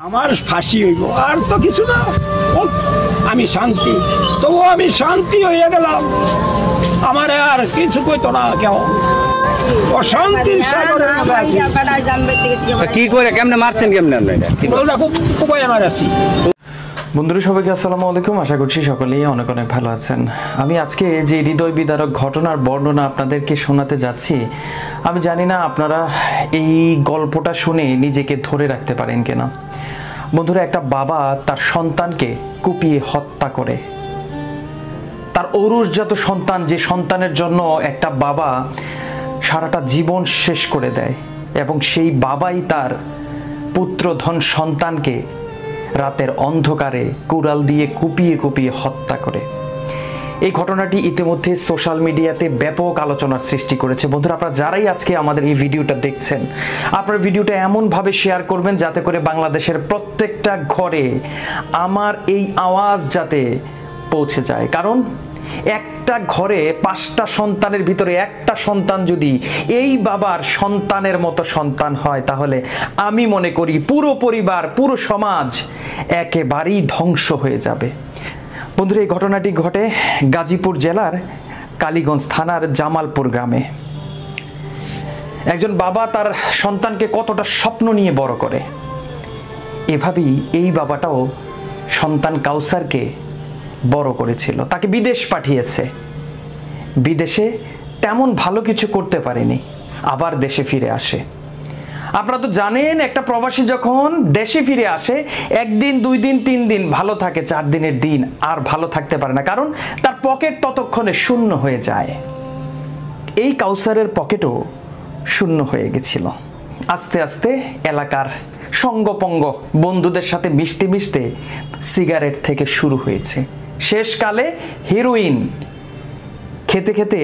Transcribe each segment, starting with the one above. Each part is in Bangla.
আমার ফাঁসি হইব আর তো কিছু না। আমি শান্তি, তবু আমি শান্তি হইয়া গেলাম। আমার আর কিছু কইতো না কেউ। অশান্তির সাগরে কি করে কেমনে মারছেন কেমনে মারাছি। বন্ধুরা সবাইকে আসসালামু আলাইকুম, আশা করছি সকলেই অনেক অনেক ভালো আছেন। আমি আজকে যে হৃদয় বিদারক ঘটনার বর্ণনা আপনাদেরকে শোনাতে যাচ্ছি, আমি জানি না আপনারা এই গল্পটা শুনে নিজেকে ধরে রাখতে পারেন কিনা। বন্ধুরা, একটা বাবা তার সন্তানকে কুপিয়ে হত্যা করে, তার ঔরসজাত সন্তান, যে সন্তানের জন্য একটা বাবা সারাটা জীবন শেষ করে দেয়, এবং সেই বাবাই তার পুত্রধন সন্তানকে রাতের অন্ধকারে কুড়াল দিয়ে কুপিয়ে কুপিয়ে হত্যা করে। এই ঘটনাটি ইতিমধ্যে সোশ্যাল মিডিয়াতে ব্যাপক আলোচনার সৃষ্টি করেছে। বন্ধুরা, আপনারা যারাই আজকে আমাদের এই ভিডিওটা দেখছেন, আপনারা ভিডিওটা এমনভাবে শেয়ার করবেন যাতে করে বাংলাদেশের প্রত্যেকটা ঘরে আমার এই আওয়াজ যাতে পৌঁছে যায়। কারণ একটা ঘরে 5টা সন্তানের ভিতরে একটা সন্তান যদি এই বাবার সন্তানের মতো সন্তান হয়, তাহলে আমি মনে করি পুরো পরিবার, পুরো সমাজ একেবারেই ধ্বংস হয়ে যাবে। বন্ধুরা, এই ঘটনাটি ঘটে গাজীপুর জেলার কালীগঞ্জ থানার জামালপুর গ্রামে। একজন বাবা তার সন্তানকে কতটা স্বপ্ন নিয়ে বড় করে, এভাবেই এই বাবাটাও সন্তান কাউসারকে বড় করেছিল, তাকে বিদেশ পাঠিয়েছে। বিদেশে তেমন ভালো কিছু করতে পারেনি, আবার দেশে ফিরে আসে। আপনারা তো জানেন, একটা প্রবাসী যখন দেশে ফিরে আসে, 1 দিন 2 দিন 3 দিন ভালো থাকে, 4 দিনের দিন আর ভালো থাকতে পারে না, কারণ তার পকেট ততক্ষণে শূন্য হয়ে যায়। এই কাউসারের পকেটও শূন্য হয়ে গেছিল। আস্তে আস্তে এলাকার সঙ্গপঙ্গ বন্ধুদের সাথে মিশতে মিশতে সিগারেট থেকে শুরু হয়েছে, শেষকালে হেরোইন খেতে খেতে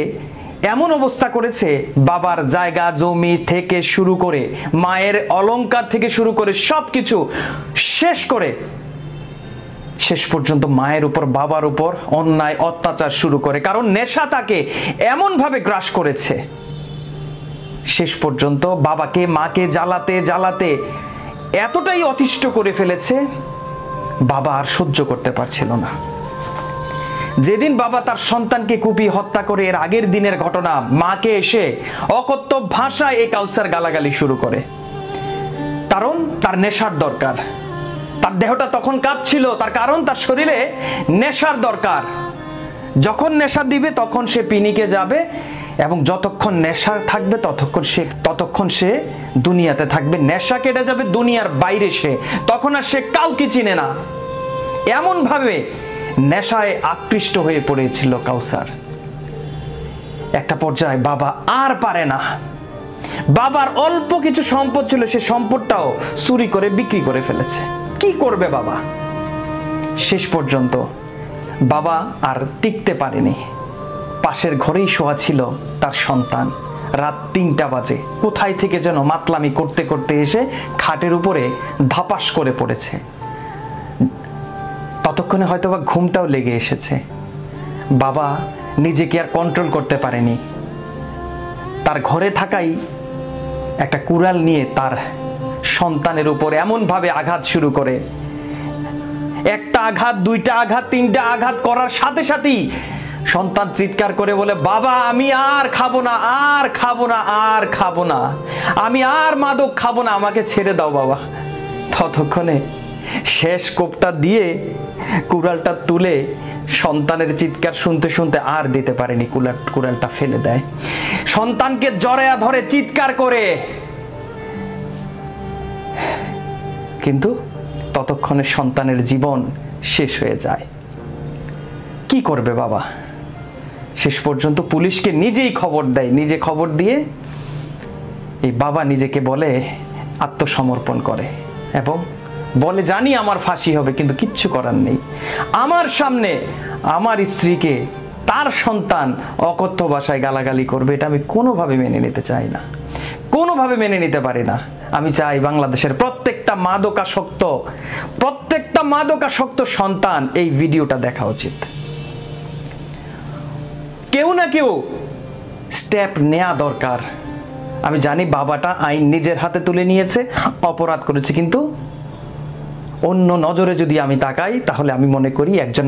এমন অবস্থা করেছে, বাবার জায়গা জমি থেকে শুরু করে মায়ের অলংকার থেকে শুরু করে সবকিছু শেষ করে শেষ পর্যন্ত মায়ের উপর বাবার উপর অন্যায় অত্যাচার শুরু করে। কারণ নেশা তাকে এমনভাবে গ্রাস করেছে, শেষ পর্যন্ত বাবাকে মাকে জ্বালাতে জ্বালাতে এতটাই অতিষ্ঠ করে ফেলেছে, বাবা আর সহ্য করতে পারছিল না। যেদিন বাবা তার সন্তানকে কুপিয়ে হত্যা করে, এর আগের দিনের ঘটনা, মাকে এসে অকথ্য ভাষায় এই কাউসার গালাগালি শুরু করে। কারণ তার নেশার দরকার, তার দেহটা তখন কাঁপছিল, তার কারণ তার শরীরে নেশার দরকার। যখন নেশা দিবে তখন সে পিনিকে যাবে, এবং যতক্ষণ নেশা থাকবে ততক্ষণ সে দুনিয়াতে থাকবে। নেশা কেটে যাবে, দুনিয়ার বাইরে সে তখন আর সে কাউকে চিনে না। এমন ভাবে নেশায় আকৃষ্ট হয়ে পড়েছিল কাউসার। একটা পর্যায়ে বাবা আর পারে না, বাবার অল্প কিছু সম্পদ ছিল, সে সম্পদটাও চুরি করে বিক্রি করে ফেলেছে। কি করবে বাবা? শেষ পর্যন্ত বাবা আর টিকতে পারেনি। পাশের ঘরেই শোয়া ছিল তার সন্তান। রাত 3টা বাজে, কোথায় থেকে যেন মাতলামি করতে করতে এসে খাটের উপরে ধাপাস করে পড়েছে। ততক্ষণে হয়তোবা ঘুমটাও লেগে এসেছে। বাবা নিজেকে আর কন্ট্রোল করতে পারেনি, তার ঘরে থাকাই একটা কুড়াল নিয়ে তার সন্তানের উপর এমনভাবে আঘাত শুরু করে। একটা আঘাত, 2টা আঘাত, 3টা আঘাত করার সাথে সাথেই সন্তান চিৎকার করে বলে, বাবা আমি আর খাবো না, আর খাবো না, আর খাবো না, আমি আর মাদক খাবো না, আমাকে ছেড়ে দাও বাবা। ততক্ষণে শেষ কোপটা দিয়ে কুড়ালটা তুলে সন্তানের চিৎকার শুনতে শুনতে আর দিতে পারেনি, কুড়ালটা ফেলে দেয়। সন্তানকে জড়ায়া ধরে চিৎকার করে, কিন্তু ততক্ষণে সন্তানের জীবন শেষ হয়ে যায়। কি করবে বাবা? শেষ পর্যন্ত পুলিশকে নিজেই খবর দেয়। নিজে খবর দিয়ে এই বাবা নিজেকে বলে আত্মসমর্পণ করে, এবং বলে, জানি আমার ফাঁসি হবে, কিন্তু কিচ্ছু করার নেই। আমার সামনে আমার স্ত্রীকে তার সন্তান অকথ্য ভাষায় গালাগালি করবে, এটা আমি কোনোভাবে মেনে নিতে চাই না, কোনোভাবে মেনে নিতে পারি না। আমি চাই বাংলাদেশের প্রত্যেকটা মাদকাসক্ত সন্তান এই ভিডিওটা দেখা উচিত। কেউ না কেউ স্টেপ নেওয়া দরকার। আমি জানি বাবাটা আইন নিজের হাতে তুলে নিয়েছে, অপরাধ করেছে, কিন্তু অন্য নজরে যদি আমি তাকাই তাহলে আমি মনে করি একজন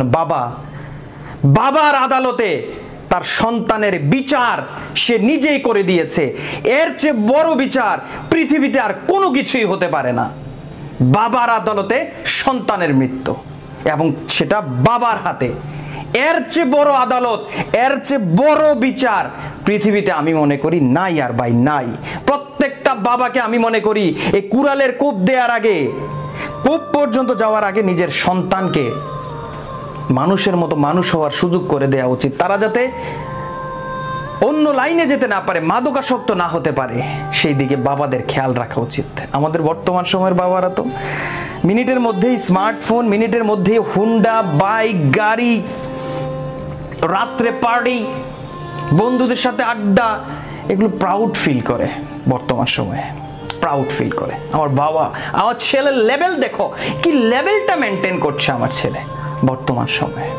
বাবার আদালতে তার সন্তানের বিচার সে নিজেই করে দিয়েছে। এর চেয়ে বড় বিচার পৃথিবীতে আর কোনো কিছুই হতে পারে না। বাবার আদালতে সন্তানের মৃত্যু, এবং সেটা বাবার হাতে। এর চেয়ে বড় আদালত, এর চেয়ে বড় বিচার পৃথিবীতে আমি মনে করি নাই আর ভাই নাই। প্রত্যেকটা বাবাকে আমি মনে করি এই কুড়ালের কোপ দেওয়ার আগে, কোপ পর্যন্ত যাওয়ার আগে নিজের সন্তানকে মানুষের মতো মানুষ হওয়ার সুযোগ করে দেওয়া উচিত। তারা যাতে অন্য লাইনে যেতে না পারে, মাদকাসক্ত না হতে পারে, সেই দিকে বাবাদের খেয়াল রাখা উচিত। আমাদের বর্তমান সময়ের বাবারা তো মিনিটের মধ্যেই স্মার্টফোন, মিনিটের মধ্যেই হুন্ডা, বাইক, গাড়ি, রাত্রে পার্টি, বন্ধুদের সাথে আড্ডা, এগুলো প্রাউড ফিল করে। বর্তমান সময়ে প্রাউড ফিল করে আমার বাবা, আমার ছেলের লেভেল দেখো, কি লেভেলটা মেনটেন করছে আমার ছেলে বর্তমান সময়ে।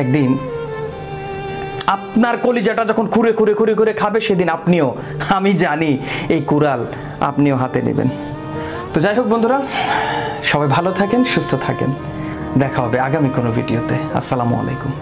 একদিন আপনার কলিজাটা যখন খুঁড়ে খুঁড়ে খুঁড়ে খুঁড়ে খাবে, সেদিন আপনিও, আমি জানি, এই কুড়াল আপনিও হাতে নেবেন। তো যাই হোক বন্ধুরা, সবাই ভালো থাকেন, সুস্থ থাকেন। দেখা হবে আগামী কোনো ভিডিওতে। আসসালামু আলাইকুম।